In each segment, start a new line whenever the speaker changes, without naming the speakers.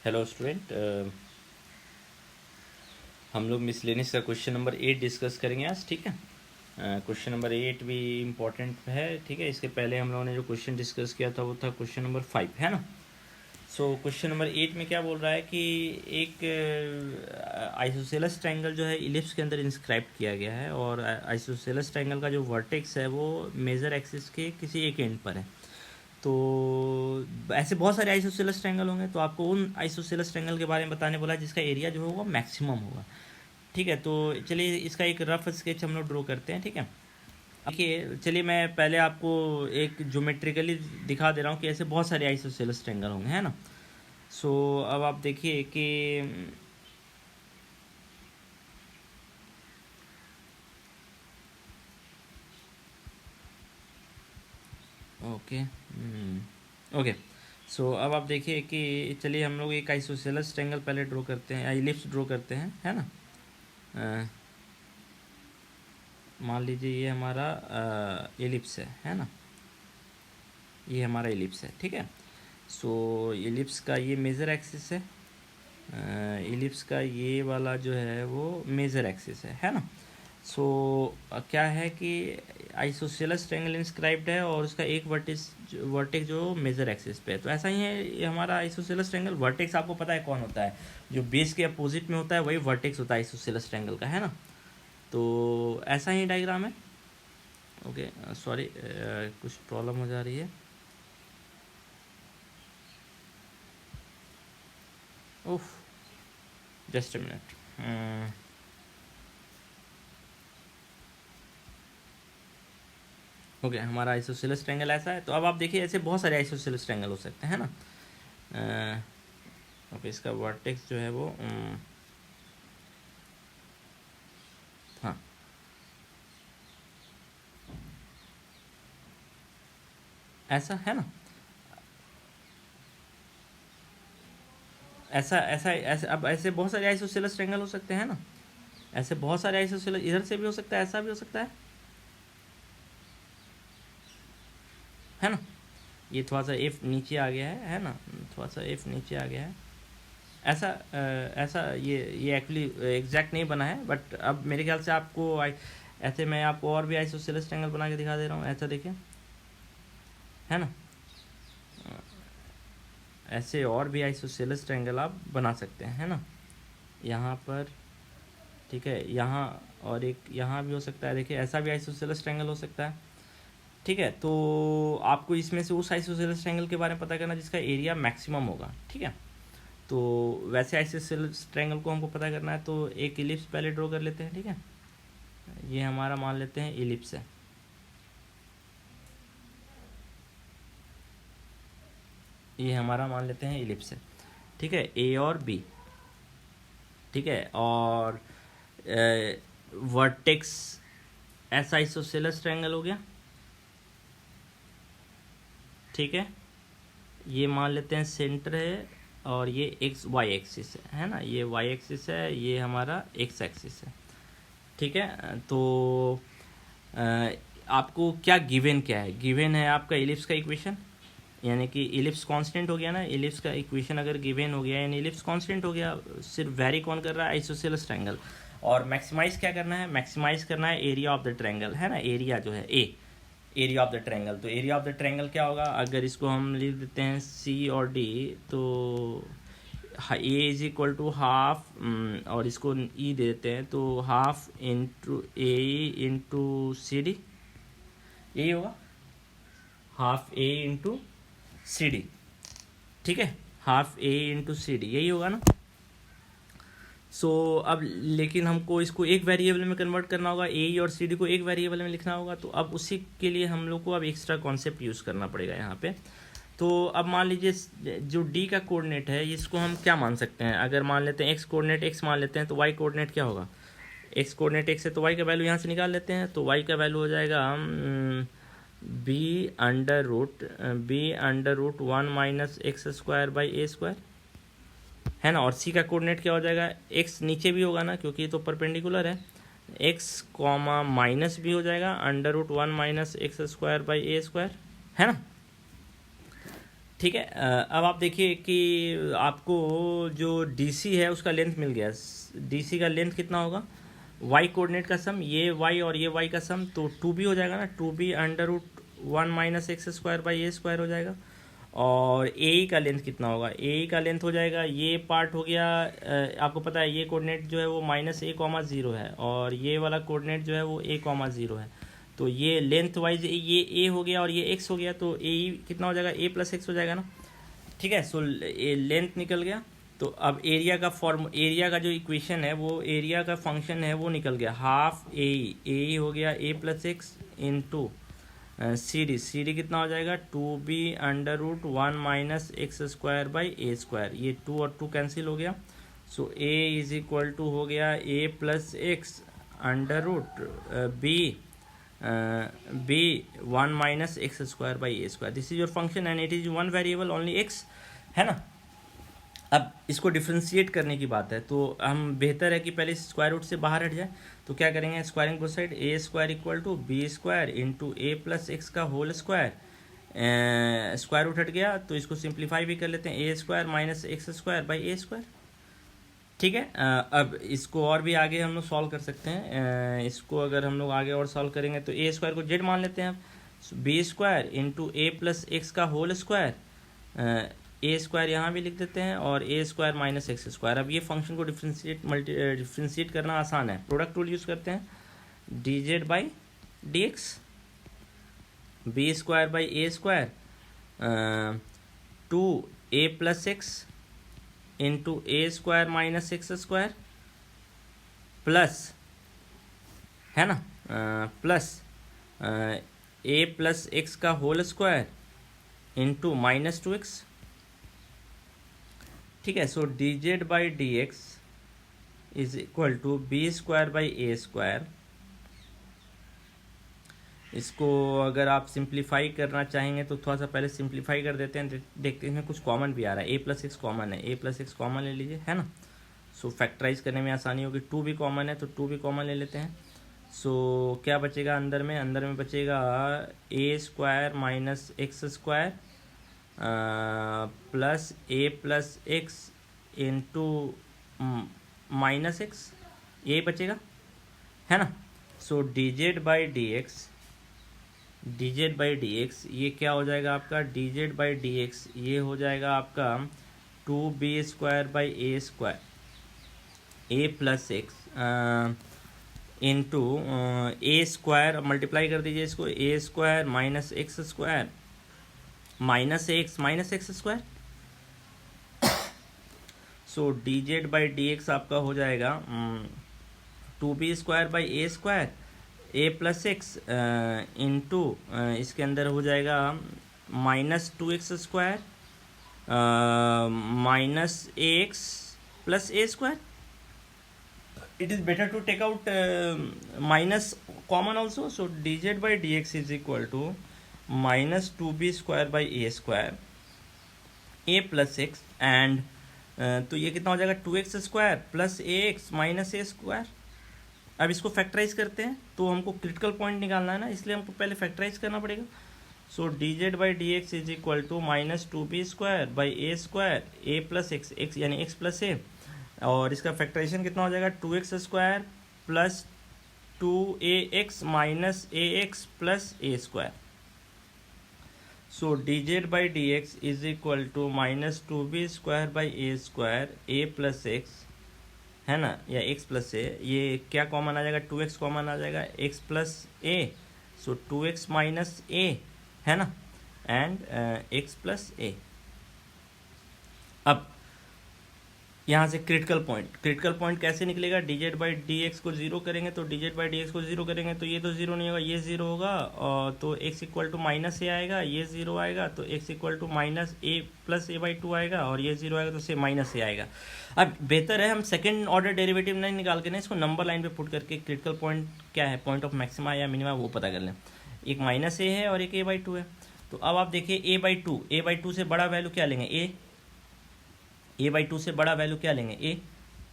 Hello student, हम लोग miscellaneous का क्वेश्चन नंबर 8 डिस्कस करेंगे आज। ठीक है, क्वेश्चन नंबर 8 भी इम्पोर्टेंट है। ठीक है, इसके पहले हम लोगों ने जो क्वेश्चन डिस्कस किया था वो था क्वेश्चन नंबर 5, है ना। सो क्वेश्चन नंबर 8 में क्या बोल रहा है कि एक आइसोसेलस ट्रायंगल जो है इलिप्स के अंदर इंस्क्राइब किया गया है, और आइसोसेलस ट्रायंगल का जो वर्टेक्स है वो मेजर एक्सिस के किसी एक एंड पर है। तो ऐसे बहुत सारे आइसोसेलस ट्रायंगल होंगे, तो आपको उन आइसोसेलस ट्रायंगल के बारे में बताने बोला है जिसका एरिया जो होगा मैक्सिमम होगा। ठीक है, तो चलिए इसका एक रफ स्केच हम लोग ड्रॉ करते हैं। ठीक है, देखिए, चलिए मैं पहले आपको एक ज्योमेट्रिकली दिखा दे रहा हूँ कि ऐसे बहुत सारे आइसोसेलस ट्रायंगल होंगे, है ना। सो अब आप देखिए कि ओके ओके सो अब आप देखिए कि चलिए हम लोग एक आइसोसेलस ट्रायंगल पहले ड्रॉ करते हैं, इलिप्स ड्रॉ करते हैं, है ना। मान लीजिए ये हमारा एलिप्स है ना। ये हमारा एलिप्स है, ठीक है। सो एलिप्स का ये मेजर एक्सिस है, एलिप्स का ये वाला जो है वो मेजर एक्सिस है ना। सो क्या है कि आइसोसेलस ट्रायंगल इंस्क्राइब्ड है और उसका एक वर्टेक्स जो मेजर एक्सिस पे है। तो ऐसा ही है ये हमारा आइसोसेलस ट्रायंगल। वर्टेक्स आपको पता है कौन होता है, जो बेस के अपोजिट में होता है वही वर्टेक्स होता है आइसोसेलस ट्रायंगल का, है ना। तो ऐसा ही डायग्राम है। ओके, सॉरी, कुछ प्रॉब्लम हो जा रही है। उफ, जस्ट अ मिनट। ओके, हमारा आइसोसेलस ट्रायंगल ऐसा है। तो अब आप देखिए ऐसे बहुत सारे आइसोसेलस ट्रायंगल हो सकते हैं ना। ओके, इसका वर्टेक्स जो है वो हाँ, ऐसा है ना। ऐसा ऐसा ऐसे अब ऐसे बहुत सारे आइसोसेलस ट्रायंगल हो सकते हैं ना। ऐसे बहुत सारे आइसोसेलस, इधर से भी हो सकता है, ऐसा भी हो सकता है ना। ये थोड़ा सा एफ नीचे आ गया है ना, थोड़ा सा एफ नीचे आ गया है। ऐसा ऐसा ये एक्चुअली एग्जैक्ट नहीं बना है, बट अब मेरे ख्याल से आपको ऐसे मैं आपको और भी आइसोसेलस ट्रायंगल बना के दिखा दे रहा हूँ। ऐसा देखिए, है ना। ऐसे और भी आइसोसेलस ट्रायंगल आप बना सकते हैं, है ना। यहाँ पर, ठीक है, यहाँ और एक यहाँ भी हो सकता है। देखिए ऐसा भी आइसोसेलस ट्रायंगल हो सकता है। ठीक है, तो आपको इसमें से उस आइसोसेलस ट्रायंगल के बारे में पता करना जिसका एरिया मैक्सिमम होगा। ठीक है, तो वैसे आइसोसेलस ट्रायंगल को हमको पता करना है, तो एक इलिप्स पहले ड्रॉ कर लेते हैं। ठीक है, ये हमारा मान लेते हैं इलिप्स है। ये हमारा मान लेते हैं इलिप्स है, ठीक है, ए और बी। ठीक है, और वर्टेक्स ऐसा आइसोसेलस ट्रायंगल हो गया। ठीक है, ये मान लेते हैं सेंटर है, और ये एक्स वाई एक्सिस है ना। ये वाई एक्सिस है, ये हमारा एक्स एक्सिस है। ठीक है, तो आपको क्या गिवन क्या है, गिवन है आपका इलिप्स का इक्वेशन, यानी कि इलिप्स कांस्टेंट हो गया ना। इलिप्स का इक्वेशन अगर गिवन हो गया यानी इलिप्स कांस्टेंट हो गया। सिर्फ वेरी कौन कर रहा है, आइसोसेलस ट्रायंगल। और मैक्सिमाइज क्या करना है, मैक्सिमाइज करना है एरिया ऑफ द ट्रायंगल, है ना। एरिया जो है ए, एरिया ऑफ द ट्रायंगल। तो एरिया ऑफ द ट्रायंगल क्या होगा, अगर इसको हम लिख देते हैं सी और डी, तो ए इज इक्वल टू हाफ, और इसको ई दे देते हैं, तो हाफ इंटू ए इंटू सी डी, यही होगा, हाफ ए इंटू सी डी। ठीक है, हाफ ए इंटू सी डी, यही होगा ना। सो अब लेकिन हमको इसको एक वेरिएबल में कन्वर्ट करना होगा, ए और सी डी को एक वेरिएबल में लिखना होगा। तो अब उसी के लिए हम लोग को अब एक्स्ट्रा कॉन्सेप्ट यूज़ करना पड़ेगा यहाँ पे। तो अब मान लीजिए जो डी का कोऑर्डिनेट है इसको हम क्या मान सकते हैं, अगर मान लेते हैं एक्स कोऑर्डिनेट एक्स मान लेते हैं, तो वाई कोऑर्डिनेट क्या होगा, एक्स कोऑर्डिनेट एक्स है तो वाई का वैल्यू यहाँ से निकाल लेते हैं। तो वाई का वैल्यू हो जाएगा be under root 1 - x² by a², है ना। और सी का कोऑर्डिनेट क्या हो जाएगा, एक्स नीचे भी होगा ना क्योंकि ये तो परपेंडिकुलर है, एक्स कॉमा माइनस भी हो जाएगा under root 1 - x² by a², है ना। ठीक है। अब आप देखिए कि आपको जो DC है उसका लेंथ मिल गया। DC का लेंथ कितना होगा, y कोऑर्डिनेट का सम, ये y और ये y का सम, तो 2b हो जाएगा ना, 2b √1 minus x square by A square हो जाएगा। और ए का लेंथ कितना होगा, ए का लेंथ हो जाएगा, ये पार्ट हो गया, आपको पता है ये कोऑर्डिनेट जो है वो -a,0 है और ये वाला कोऑर्डिनेट जो है वो a,0 है। तो ये लेंथ वाइज ये ए हो गया और ये एक्स हो गया, तो ए कितना हो जाएगा, a+x हो जाएगा ना। ठीक है, सो लेंथ निकल गया। तो अब एरिया का एरिया का जो इक्वेशन है वो एरिया का फंक्शन है वो निकल गया, हाफ ए हो गया a+x इंटू सी डी कितना हो जाएगा, 2b √1 minus x square by A square. ये 2 और 2 कैंसिल हो गया, सो a इज इक्वल टू हो गया a+x b 1 minus x square by A square. This is your function and it is one variable only x, है ना। अब इसको डिफ्रेंशिएट करने की बात है, तो हम बेहतर है कि पहले स्क्वायर रूट से बाहर हट जाए। तो क्या करेंगे, squaring both side, A square equal to B square into a+x का होल स्क्वायर। स्क्वायर रूट हट गया तो इसको सिंप्लीफाई भी कर लेते हैं, A square minus x square by A square. ठीक है, अब इसको और भी आगे हम लोग सॉल्व कर सकते हैं। इसको अगर हम लोग आगे और सॉल्व करेंगे तो ए स्क्वायर को जेड मान लेते हैं, बी स्क्वायर इंटू a+x का होल स्क्वायर, ए स्क्वायर यहाँ भी लिख देते हैं और ए स्क्वायर माइनस एक्स स्क्वायर। अब ये फंक्शन को डिफ्रेंशिएट करना आसान है, प्रोडक्ट रूल यूज़ करते हैं, dz by dx, B square by A square 2a+x into A square minus x square plus, है ना, प्लस a+x का होल स्क्वायर इंटू -2x। ठीक है, so dz by dx is equal to B square by A square. इसको अगर आप simplify करना चाहेंगे तो थोड़ा सा पहले सिंप्लीफाई कर देते हैं, देखते हैं कुछ कॉमन भी आ रहा है, a+x कॉमन है, a+x कॉमन ले लीजिए, है ना। सो फैक्टराइज करने में आसानी होगी, 2 भी कॉमन है तो 2 भी कॉमन ले लेते हैं। सो क्या बचेगा अंदर में बचेगा a square minus x square plus a+x into -x, यही बचेगा, है ना। सो dz बाई dx ये क्या हो जाएगा आपका, dz बाई dx ये हो जाएगा आपका 2b square by A square a+x into A square, multiply कर दीजिए इसको, a square minus x square minus x square. So dz by dx आपका हो जाएगा 2b square by A square a+x into इसके अंदर हो जाएगा -2x square minus ax plus A square. It is better to take out minus common also, so dz by dx is equal to -2b square by a square a plus x and तो ये कितना हो जाएगा 2x square plus ax minus a square. अब इसको factorise करते हैं, तो हमको क्रिटिकल पॉइंट निकालना है ना, इसलिए हमको पहले फैक्टराइज करना पड़ेगा। So dz by dx is equal to -2b square by A square A plus X यानी x प्लस ए, और इसका फैक्टराइजेशन कितना हो जाएगा 2x square plus 2ax minus ax plus A square. So dz by dx is equal to -2b square by A square A plus X, है ना, या x plus ए, ये क्या कॉमन आ जाएगा 2x कॉमन आ जाएगा, x प्लस ए, सो 2x minus ए, है ना, and x plus ए। अब यहाँ से क्रिटिकल पॉइंट कैसे निकलेगा, dz बाई dx को जीरो करेंगे तो dz बाई dx को जीरो करेंगे तो ये तो जीरो नहीं होगा, ये जीरो होगा, और तो x equal to minus A आएगा, ये जीरो आएगा तो x equal to minus A plus A by 2 आएगा, और ये जीरो आएगा तो से माइनस ए आएगा। अब बेहतर है हम सेकंड ऑर्डर डेरिवेटिव नहीं निकाल के ना, इसको नंबर लाइन पे पुट करके क्रिटिकल पॉइंट क्या है, पॉइंट ऑफ मैक्सिमा या मिनिमा, वो पता कर लें। एक माइनस ए है और एक ए बाई 2 है। तो अब आप देखिए ए बाई 2 से बड़ा वैल्यू क्या लेंगे, ए बाई 2 से बड़ा वैल्यू क्या लेंगे, ए,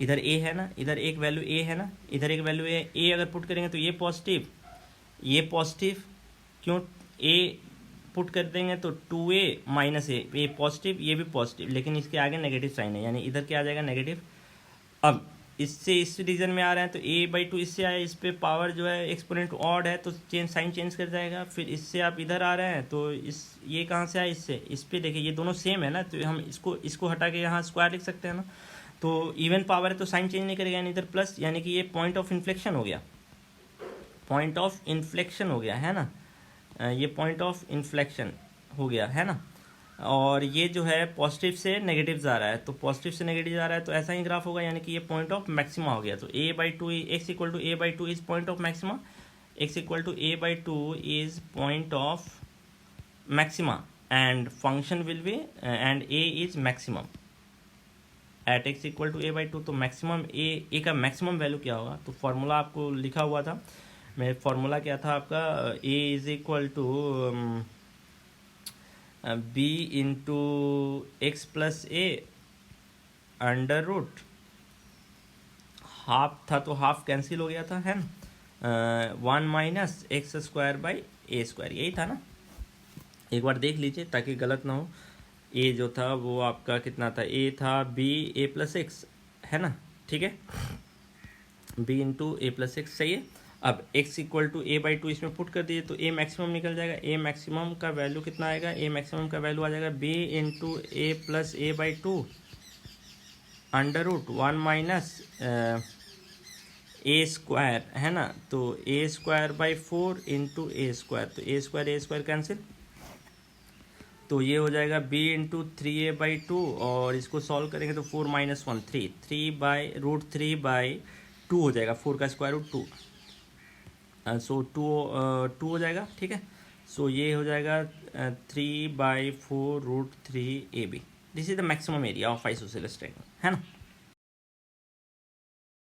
इधर ए है ना, इधर एक वैल्यू ए है ना, इधर एक वैल्यू ए अगर पुट करेंगे तो ये पॉजिटिव, क्यों, ए पुट कर देंगे तो 2a माइनस ए पॉजिटिव, ये भी पॉजिटिव, लेकिन इसके आगे नेगेटिव साइन है, यानी इधर क्या आ जाएगा नेगेटिव। अब इससे इस रीजन में आ रहे हैं तो a/2 इससे आया, इस पे पावर जो है एक्सपोनेंट ऑड है तो साइन चेंज कर जाएगा। फिर इससे आप इधर आ रहे हैं तो ये कहाँ से आया, इससे, इस पे देखिए ये दोनों सेम है ना, तो हम इसको हटा के यहाँ स्क्वायर लिख सकते हैं ना। तो इवन पावर है तो साइन चेंज नहीं करेगा, यानी इधर प्लस, यानी कि ये पॉइंट ऑफ इन्फ्लेक्शन हो गया, पॉइंट ऑफ इन्फ्लेक्शन हो गया है ना, ये पॉइंट ऑफ इन्फ्लेक्शन हो गया है ना। और ये जो है पॉजिटिव से नेगेटिव जा रहा है, तो पॉजिटिव से नेगेटिव जा रहा है तो ऐसा ही ग्राफ होगा, यानी कि ये पॉइंट ऑफ मैक्सिमा हो गया। तो a/2 x equal to a/2 is point of maxima, x equal to a/2 is point of maxima and function will be and a is maximum at x equal to a/2। तो maximum a का maximum value क्या होगा, तो formula आपको लिखा हुआ था, मैं फॉर्मूला क्या था आपका, a is equal to b into X plus A under root, half था तो हाफ कैंसिल हो गया था है ना, 1 minus x square by A square, यही था ना। एक बार देख लीजिए ताकि गलत ना हो। ए जो था वो आपका कितना था, ए था b a प्लस एक्स है ना, ठीक है, b into a plus x, सही है। अब x इक्वल टू a/2 इसमें पुट कर दिए तो a मैक्सिमम निकल जाएगा, a मैक्सिमम का वैल्यू कितना आएगा, a मैक्सिमम का वैल्यू आ जाएगा b into a plus a/2 under root 1 minus a square है ना, तो a square by 4 into A square, तो a स्क्वायर कैंसिल, तो ये हो जाएगा b इंटू 3a/2 और इसको सॉल्व करेंगे तो 4 माइनस 1 3 बाई रूट 3 बाई 2 हो जाएगा, 4 का स्क्वायर रूट 2, सो 2 हो जाएगा, ठीक है। सो ये हो जाएगा 3/4 root 3 AB, this is the maximum area of isosceles triangle है ना।